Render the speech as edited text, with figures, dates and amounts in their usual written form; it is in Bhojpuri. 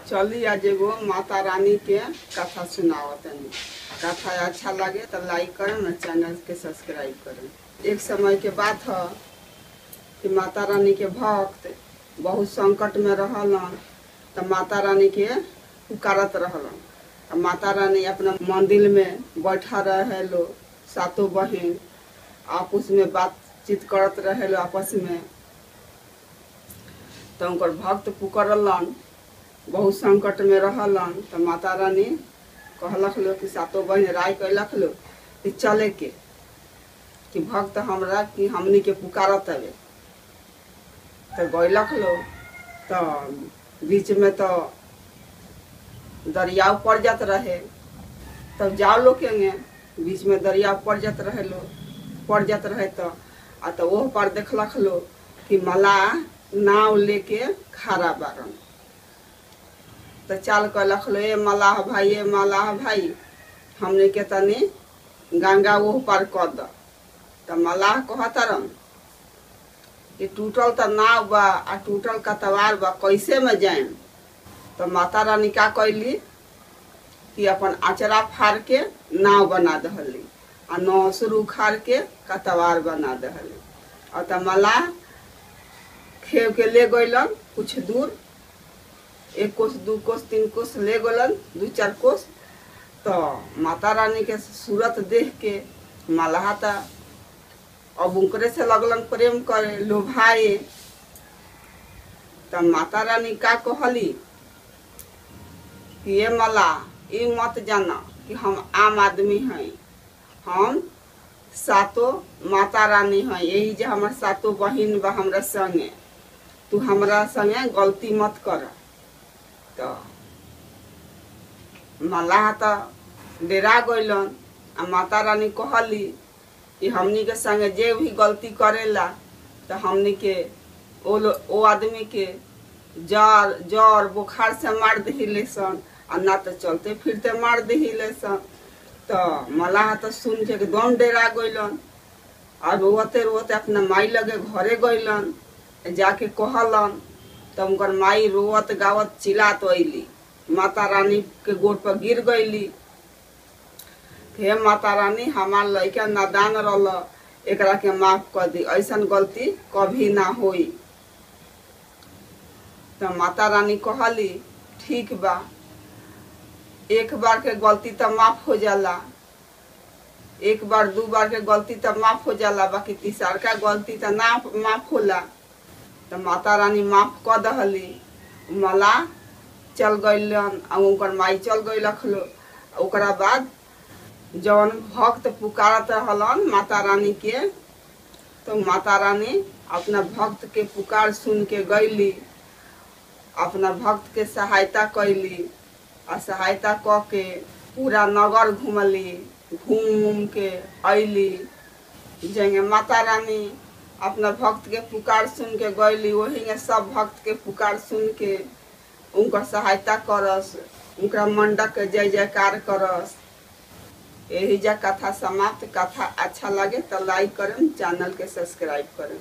चली आज एगो माता रानी के कथा सुनावतनी। कथा अच्छा लगे तो लाइक करें, चैनल के सब्सक्राइब करें। एक समय के बात है कि माता रानी के भक्त बहुत संकट में रहलन, तो माता रानी के पुकारत रहलन। तो माता रानी अपना मंदिर में बैठा रहे लो, सातों बहन आपस में बातचीत करत रहे लो आपस में। तो उनकर भक्त पुकारलन, बहुत संकट में रहलन। तो माता रानी कहलक लो कि सातों बहन राय कैलक लो कि चले के कि भक्त हमरा कि हमनी के पुकारत हवे। तो गैलक लो, तो बीच में तो दरियाव पड़ जात रहे। तब जाओ लो के बीच में दरियाव पड़ जात रहे तो वो पर देखलक लो कि मलाह नाव लेके खड़ा बारन। तो चाल कहलक लो, ए मलाह भाई हमने के तनी गंगा वो पार कर द। तो मलाह कहतरन कि टूटल तो नाव बा आ टूटल कतवार बा, कैसे में जाएम। तो माता रानी का कैली कि अपन आचरा फाड़ के नाव बना दहली आ नौसर उखाड़ के कतवार बना दहली। और तो मलाह खेव के ले गइलन कुछ दूर, 1 कोस 2 कोस 3 कोस ले गलन, 2-4 कोस। तो माता रानी के सूरत देख के मलाह था अब उनकरे से लगलन प्रेम करे, लोभाए। तो माता रानी का कहली कि ये मलाह ये मत जाना कि हम आम आदमी हैं, हम सातों माता रानी हैं। यही जो हमार सातों बहन बा हमरा संगे, तू हमरा संगे गलती मत कर। तो मलाह तो डेरा गइलन। आ माता रानी कहली कि हमनी के संगे जे भी गलती करेला तो हमनी के ओ आदमी के जर बुखार से मार दहिले सन, और ना तो चलते फिरते मार दहिले सन। तो मलाह तो सुन के एकदम डेरा गइलन और रोते अपना माई लगे घरे गइलन। जाके कहलन तो उनकर माई रोवत गावत चिल्लात अइली, माता रानी के गोड़ पर गिर गइली। हे माता रानी, हमार लइका नादान रहल, एकरा के माफ कर दी, ऐसन गलती कभी ना होई। तो माता रानी कहली ठीक बा, एक बार के गलती तो माफ हो जाला, 1 बार 2 बार के गलती तो माफ हो जाला, बाकी तीसर का गलती तो ना माफ होला। तो माता रानी माफ कर दहली। मलाह चल गइलन और उनकर माई चल गइलक लो। ओकरा बाद जवन भक्त पुकारत रहलन माता रानी के, तो माता रानी अपना भक्त के पुकार सुन के गइली, अपना भक्त के सहायता कैली। और सहायता क के पूरा नगर घूमली, घूम के अइली। जेंगे माता रानी अपना भक्त के पुकार सुन के गइली, वही में सब भक्त के पुकार सुन के उनकर सहायता करस, उनका मंडक के जय जयकार करस। यही जा कथा समाप्त। कथा अच्छा लगे तो लाइक करें, चैनल के सब्सक्राइब करें।